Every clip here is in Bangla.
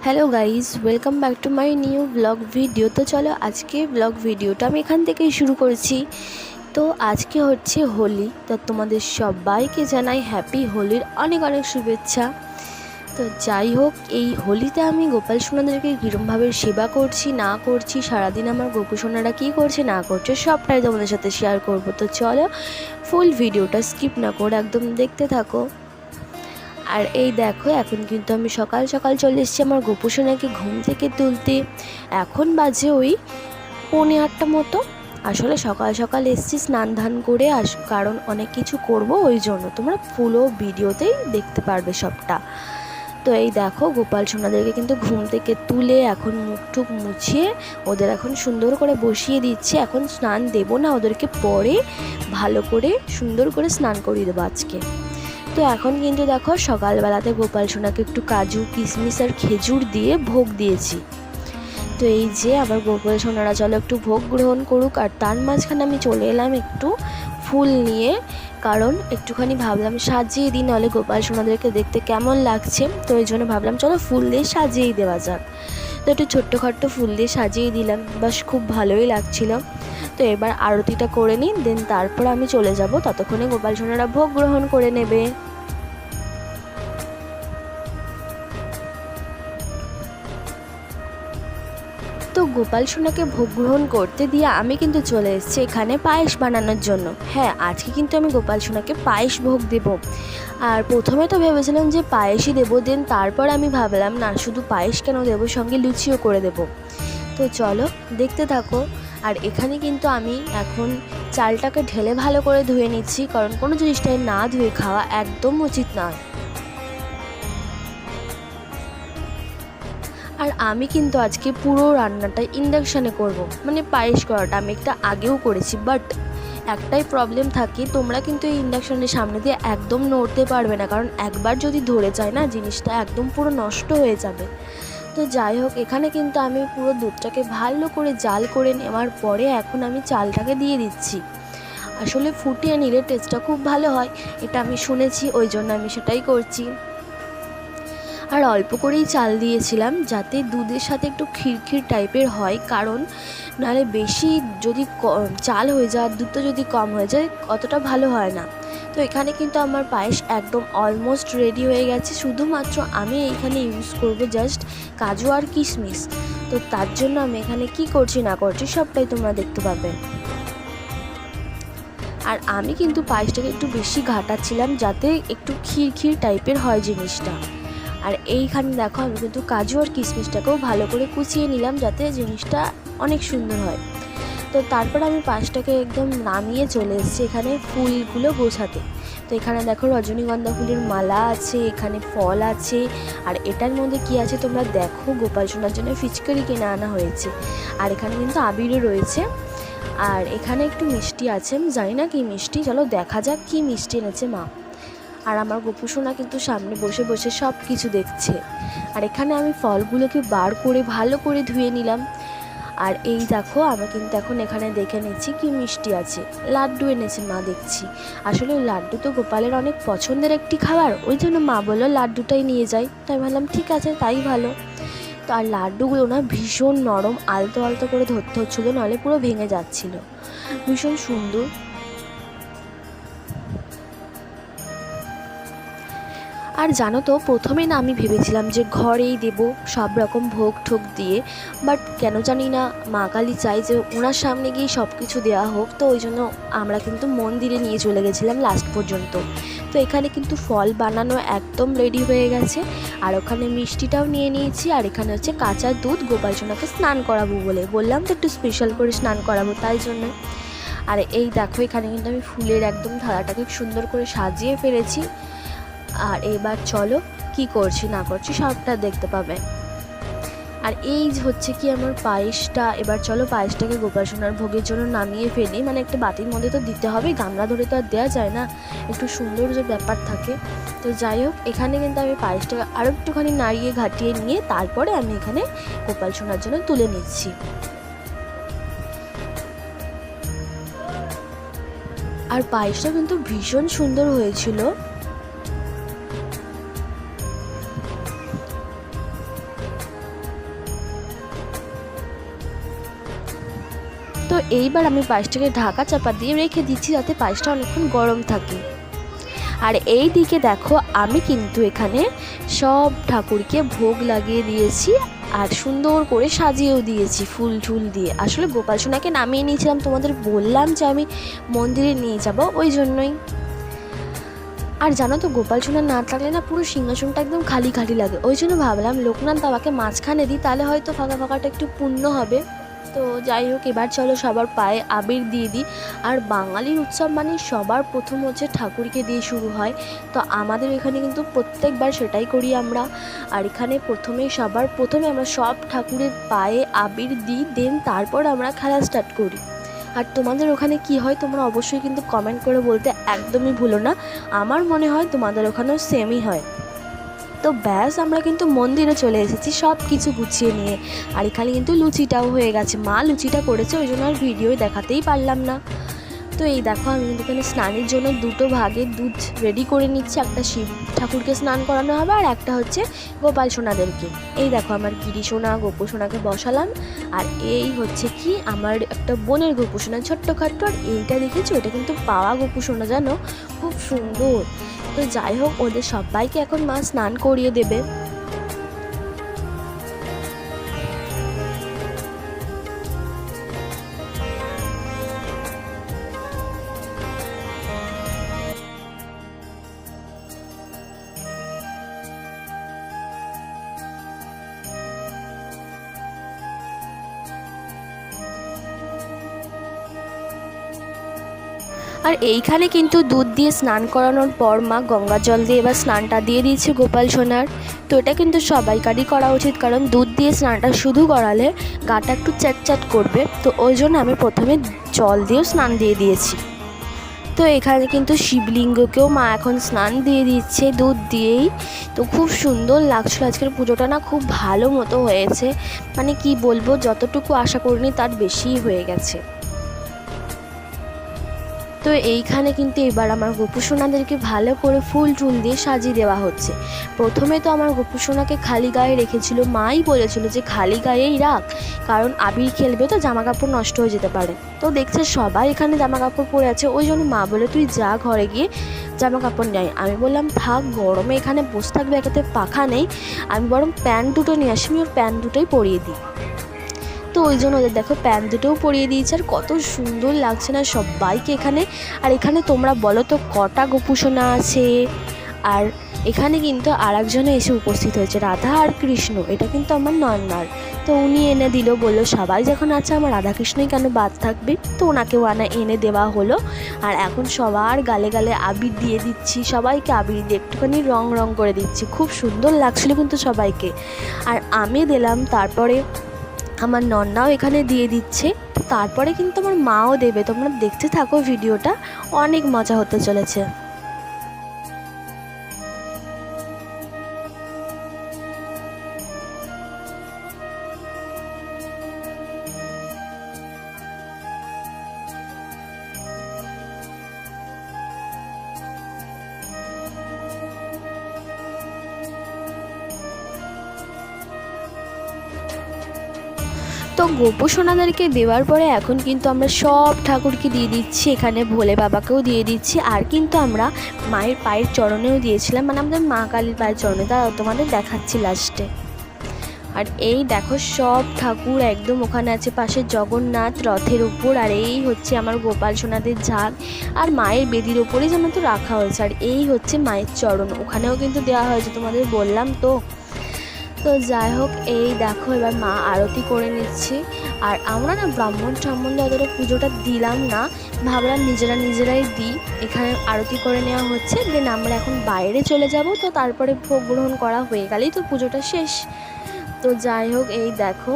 Hello guys, welcome back to my new blog video. তো চলো আজকে ব্লগ ভিডিওটা আমি এখান থেকেই শুরু করেছি। তো আজকে হচ্ছে হোলি, তো তোমাদের সবাইকে জানাই হ্যাপি হোলির অনেক অনেক শুভেচ্ছা। তো যাই হোক, এই হোলিতে আমি গোপাল সোনাদেরকে কীরমভাবে সেবা করছি না করছি, সারাদিন আমার গোপু সোনারা কী করছে না করছে সবটাই তোমাদের সাথে শেয়ার করব। তো চলো ফুল ভিডিওটা স্কিপ না করে একদম দেখতে থাকো। আর এই দেখো, এখন কিন্তু আমি সকাল সকাল চলে এসেছি আমার গোপু সোনাকে ঘুম থেকে তুলতে। এখন বাজে ওই 7:45 মতো। আসলে সকাল সকাল এসেছি স্নান ধান করে, কারণ অনেক কিছু করব, ওই জন্য তোমরা পুরো ভিডিওতেই দেখতে পারবে সবটা। তো এই দেখো, গোপাল সোনাদেরকে কিন্তু ঘুম থেকে তুলে এখন মুখ টুক মুছিয়ে ওদের এখন সুন্দর করে বসিয়ে দিচ্ছি। এখন স্নান দেবো না, ওদেরকে পরে ভালো করে সুন্দর করে স্নান করিয়ে দেবো আজকে। তো এখন কিন্তু দেখো, সকালবেলাতে গোপাল সোনাকে একটু কাজু কিশমিশ আর খেজুর দিয়ে ভোগ দিয়েছি। তো এই যে আবার গোপাল সোনারা চলো একটু ভোগ গ্রহণ করুক, আর তার মাঝখানে আমি চলে এলাম একটু ফুল নিয়ে, কারণ একটুখানি ভাবলাম সাজিয়ে দিই, নাহলে গোপাল সোনাদেরকে দেখতে কেমন লাগছে। তো এই জন্য ভাবলাম চলো ফুল দিয়ে সাজিয়েই দেওয়া যাক। তো একটু ছোট্টখাট্টো ফুল দিয়ে সাজিয়ে দিলাম, বাস খুব ভালোই লাগছিল। তো এবার আরতিটা করে নিই, দেন তারপর আমি চলে যাব, ততক্ষণে গোপাল সোনারা ভোগ গ্রহণ করে নেবে। তো গোপাল সোনাকে ভোগ গ্রহণ করতে দিয়ে আমি কিন্তু চলে এসেছি এখানে পায়েস বানানোর জন্য। হ্যাঁ, আজকে কিন্তু আমি গোপাল সোনাকে পায়েস ভোগ দেব। আর প্রথমে তো ভেবেছিলাম যে পায়েসই দেবো, দেন তারপর আমি ভাবলাম না, শুধু পায়েস কেন দেবো, সঙ্গে লুচিও করে দেব। তো চলো দেখতে থাকো। আর এখানে কিন্তু আমি এখন চালটাকে ঢেলে ভালো করে ধুয়ে নিচ্ছি, কারণ কোনো জিনিসটাই না ধুয়ে খাওয়া একদম উচিত নয়। আর আমি কিন্তু আজকে পুরো রান্নাটা ইন্ডাকশানে করব, মানে পায়েস করাটা আমি একটা আগেও করেছি, বাট একটাই প্রবলেম থাকে, তোমরা কিন্তু এই ইন্ডাকশানের সামনে দিয়ে একদম নড়তে পারবে না, কারণ একবার যদি ধরে যায় না, জিনিসটা একদম পুরো নষ্ট হয়ে যাবে। তো যাই হোক, এখানে কিন্তু আমি পুরো দুধটাকে ভালো করে জাল করে নেওয়ার পরে এখন আমি চালটাকে দিয়ে দিচ্ছি। আসলে ফুটিয়ে নিলে টেস্টটা খুব ভালো হয়, এটা আমি শুনেছি, ওই জন্য আমি সেটাই করছি। আর অল্প করেই চাল দিয়েছিলাম, যাতে দুধের সাথে একটু ক্ষীর টাইপের হয়, কারণ নাহলে বেশি যদি চাল হয়ে যায় আর দুধটা যদি কম হয়ে যায় অতটা ভালো হয় না। তো এখানে কিন্তু আমার পায়েস একদম অলমোস্ট রেডি হয়ে গেছে, শুধুমাত্র আমি এইখানে ইউজ করব জাস্ট কাজু আর কিশমিশ। তো তার জন্য আমি এখানে কি করছি না করছি সবটাই তোমরা দেখতে পাবে। আর আমি কিন্তু পায়েসটাকে একটু বেশি ঘাটাচ্ছিলাম, যাতে একটু ক্ষীর টাইপের হয় জিনিসটা। আর এইখানে দেখো, আমি কিন্তু কাজু আর কিশমিশটাকেও ভালো করে কুচিয়ে নিলাম, যাতে জিনিসটা অনেক সুন্দর হয়। তো তারপর আমি পায়েসটাকে একদম নামিয়ে চলে এসেছি এখানে ফুলগুলো গোছাতে। তো এখানে দেখো, রজনীগন্ধা ফুলের মালা আছে, এখানে ফল আছে, আর এটার মধ্যে কি আছে তোমরা দেখো, গোপাল সোনার জন্য ফিচকারি কিনে আনা হয়েছে। আর এখানে কিন্তু আবিরও রয়েছে, আর এখানে একটু মিষ্টি আছে, আমি জানি না কি মিষ্টি, চলো দেখা যাক কি মিষ্টি এনেছে মা। আর আমার গোপু সোনা কিন্তু সামনে বসে বসে সব কিছু দেখছে। আর এখানে আমি ফলগুলোকে বার করে ভালো করে ধুয়ে নিলাম। আর এই দেখো, আমি কিন্তু এখন এখানে দেখে নিচ্ছি কি মিষ্টি আছে। লাড্ডু এনেছে মা দেখছি। আসলে লাড্ডু তো গোপালের অনেক পছন্দের একটি খাবার, ওই জন্য মা বললো লাড্ডুটাই নিয়ে যাই। তাই ভাবলাম ঠিক আছে, তাই ভালো। তো আর লাড্ডুগুলো না ভীষণ নরম, আলতো আলতো করে ধরতে হচ্ছিলো, নাহলে পুরো ভেঙে যাচ্ছিলো। ভীষণ সুন্দর। আর জানো তো, প্রথমে না আমি ভেবেছিলাম যে ঘরেই দেব সব রকম ভোগ ঠোক দিয়ে, বাট কেন জানি না মা কালী চাই যে ওনার সামনে গিয়ে সব কিছু দেওয়া হোক। তো ওই জন্য আমরা কিন্তু মন্দিরে নিয়ে চলে গেছিলাম লাস্ট পর্যন্ত। তো এখানে কিন্তু ফল বানানো একদম রেডি হয়ে গেছে, আর ওখানে মিষ্টিটাও নিয়ে নিয়েছি। আর এখানে হচ্ছে কাঁচা দুধ, গোপাল সোনাকে স্নান করাবো বলে বললাম, তো একটু স্পেশাল করে স্নান করাবো তাই জন্য। আর এই দেখো, এখানে কিন্তু আমি ফুলের একদম থালাটাকে সুন্দর করে সাজিয়ে ফেলেছি। আর এবার চলো কি করছি না করছি সবটা দেখতে পাবে। আর এই হচ্ছে কি আমার পায়েসটা। এবার চলো পায়েসটাকে গোপাল সোনার ভোগের জন্য নামিয়ে ফেলি, মানে একটা বাটির মধ্যে তো দিতে হবে, গামলা ধরে তো আর দেওয়া যায় না, একটু সুন্দর যে ব্যাপার থাকে। তো যাই হোক, এখানে কিন্তু আমি পায়েসটাকে আরও একটুখানি নাড়িয়ে ঘাটিয়ে নিয়ে তারপরে আমি এখানে গোপাল সোনার জন্য তুলে নিচ্ছি। আর পায়েসটা কিন্তু ভীষণ সুন্দর হয়েছিল। তো এইবার আমি পায়েসটাকে ঢাকা চাপা দিয়ে রেখে দিচ্ছি যাতে পায়েসটা অনেকক্ষণ গরম থাকে। আর এই দিকে দেখো আমি কিন্তু এখানে সব ঠাকুরকে ভোগ লাগিয়ে দিয়েছি আর সুন্দর করে সাজিয়েও দিয়েছি ফুল টুল দিয়ে। আসলে গোপাল সোনাকে নামিয়ে নিয়েছিলাম, তোমাদের বললাম যে আমি মন্দিরে নিয়ে যাব, ওই জন্যই। আর জানো তো গোপাল সোনা না থাকলে না পুরো সিংহাসনটা একদম খালি খালি লাগে, ওই জন্য ভাবলাম লোকনাথ বাবাকে মাঝখানে দিই, তাহলে হয়তো ফাঁকা ফাঁকাটা একটু পূর্ণ হবে। তো যাই হোক, এবার চলো সবার পায়ে আবির দিয়ে দিই। আর বাঙালির উৎসব মানে সবার প্রথম হচ্ছে ঠাকুরকে দিয়ে শুরু হয়, তো আমাদের এখানে কিন্তু প্রত্যেকবার সেটাই করি আমরা। আর এখানে সবার প্রথমে আমরা সব ঠাকুরের পায়ে আবির দিই, দেন তারপর আমরা খেলা স্টার্ট করি। আর তোমাদের ওখানে কি হয় তোমরা অবশ্যই কিন্তু কমেন্ট করে বলতে একদমই ভুলো না, আমার মনে হয় তোমাদের ওখানেও সেমই হয়। তো ব্যাস আমরা কিন্তু মন্দিরে চলে এসেছি সব কিছু গুছিয়ে নিয়ে। আর এখানে কিন্তু লুচিটাও হয়ে গেছে, মা লুচিটা করেছে, ওই জন্য আর ভিডিও দেখাতেই পারলাম না। তো এই দেখো আমি কিন্তু এখানে স্নানের জন্য দুটো ভাগে দুধ রেডি করে নিচ্ছি, একটা শিব ঠাকুরকে স্নান করানো হবে আর একটা হচ্ছে গোপাল সোনাদেরকে। এই দেখো আমার গিরি সোনা গোপু সোনাকে বসালাম, আর এই হচ্ছে কি আমার একটা বোনের গোপু সোনা ছোট্টখাট্টো। আর এইটা দেখেছো, এটা কিন্তু পাওয়া গোপু সোনা, জানো খুব সুন্দর। তো যাই হোক, ওদের সবাইকে এখন মা স্নান করিয়ে দেবে। আর এইখানে কিন্তু দুধ দিয়ে স্নান করানোর পর মা গঙ্গা জল দিয়ে এবার স্নানটা দিয়ে দিয়েছে গোপাল সোনার। তো এটা কিন্তু সবাইকারই করা উচিত, কারণ দুধ দিয়ে স্নানটা শুধু করালে গাটা একটু চ্যাটচ্যাট করবে, তো ওই জন্য আমি প্রথমে জল দিয়েও স্নান দিয়ে দিয়েছি। তো এখানে কিন্তু শিবলিঙ্গকেও মা এখন স্নান দিয়ে দিচ্ছে দুধ দিয়েই। তো খুব সুন্দর লাগছিল, আজকের পুজোটা না খুব ভালো মতো হয়েছে, মানে কি বলবো, যতটুকু আশা করিনি তার বেশিই হয়ে গেছে। তো এইখানে কিন্তু এবার আমার গোপু সোনাদেরকে ভালো করে ফুল টুল দিয়ে সাজিয়ে দেওয়া হচ্ছে। প্রথমে তো আমার গোপু সোনাকে খালি গায়ে রেখেছিল, মাই বলেছিল যে খালি গায়েই রাখ, কারণ আবির খেলবে তো জামা কাপড় নষ্ট হয়ে যেতে পারে। তো দেখছে সবাই এখানে জামা কাপড় পরে আছে, ওই জন্য মা বলে তুই যা ঘরে গিয়ে জামা কাপড় নেয়। আমি বললাম থাক, গরমে এখানে বসে থাকবে, একাতে পাখা নেই, আমি বরং প্যান্ট দুটো নিয়ে আসি, আমি ওর প্যান্ট দুটোই পরিয়ে দিই। তো ওই জন্য ওদের দেখো প্যান্ট দুটোও পরিয়ে দিয়েছে, আর কত সুন্দর লাগছে না সবাইকে এখানে। আর এখানে তোমরা বলো তো কটা গোপু সোনা আছে? আর এখানে কিন্তু আর একজনে এসে উপস্থিত হয়েছে, রাধা আর কৃষ্ণ, এটা কিন্তু আমার নন্দার। তো উনি এনে দিল, বললো সবাই যখন আছে আমার রাধাকৃষ্ণই কেন বাদ থাকবে, তো ওনাকেও এনে দেওয়া হলো। আর এখন সবার গালে গালে আবির দিয়ে দিচ্ছি, সবাইকে আবির দিয়ে একটুখানি রং রং করে দিচ্ছি, খুব সুন্দর লাগছিল কিন্তু সবাইকে। আর আমি দিলাম, তারপরে আমার নন্নাও এখানে দিয়ে দিচ্ছে, তারপরে কিন্তু আমার মাও দেবে। তোমরা দেখতে থাকো ভিডিওটা, অনেক মজা হতে চলেছে। তো গোপু সোনাদেরকে দেওয়ার পরে এখন কিন্তু আমরা সব ঠাকুরকে দিয়ে দিচ্ছি, এখানে ভোলে বাবাকেও দিয়ে দিচ্ছি, আর কিন্তু আমরা মায়ের পায়ের চরণেও দিয়েছিলাম, মানে আমাদের মা কালীর পায়ের চরণে, তারা তোমাদের দেখাচ্ছি লাস্টে। আর এই দেখো সব ঠাকুর একদম ওখানে আছে, পাশে জগন্নাথ রথের উপর, আর এই হচ্ছে আমার গোপাল সোনাদের ঝাঁক, আর মায়ের বেদির ওপরেই যেন তো রাখা হয়েছে। আর এই হচ্ছে মায়ের চরণ, ওখানেও কিন্তু দেওয়া হয়েছে, তোমাদের বললাম তো। তো যাই হোক, এই দেখো এবার মা আরতি করে নিচ্ছি। আর আমরা না ব্রাহ্মণ সম্বন্ধে অতটা পুজোটা দিলাম না, ভাবলাম নিজেরাই দিই। এখানে আরতি করে নেওয়া হচ্ছে, দেন আমরা এখন বাইরে চলে যাব, তো তারপরে ভোগ গ্রহণ করা হয়ে গেলেই তো পুজোটা শেষ। তো যাই হোক, এই দেখো,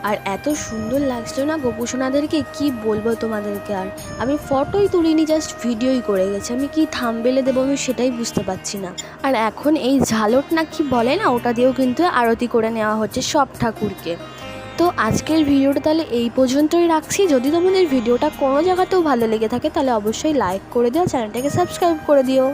আর এত সুন্দর লাগছিল না গোপু সোনাদেরকে, কি বলবো তোমাদেরকে। আর আমি ফটোই তুলিনি, জাস্ট ভিডিওই করে গেছি, আমি কি থাম্বনেলে দেবো আমি সেটাই বুঝতে পারছি না। আর এখন এই ঝালট না কি বলে না, ওটা দিয়েও কিন্তু আরতি করে নেওয়া হচ্ছে সব ঠাকুরকে। তো আজকের ভিডিওটা তাহলে এই পর্যন্তই রাখছি। যদি তোমাদের ভিডিওটা কোনো জায়গাতেও ভালো লেগে থাকে তাহলে অবশ্যই লাইক করে দিও, চ্যানেলটাকে সাবস্ক্রাইব করে দিও।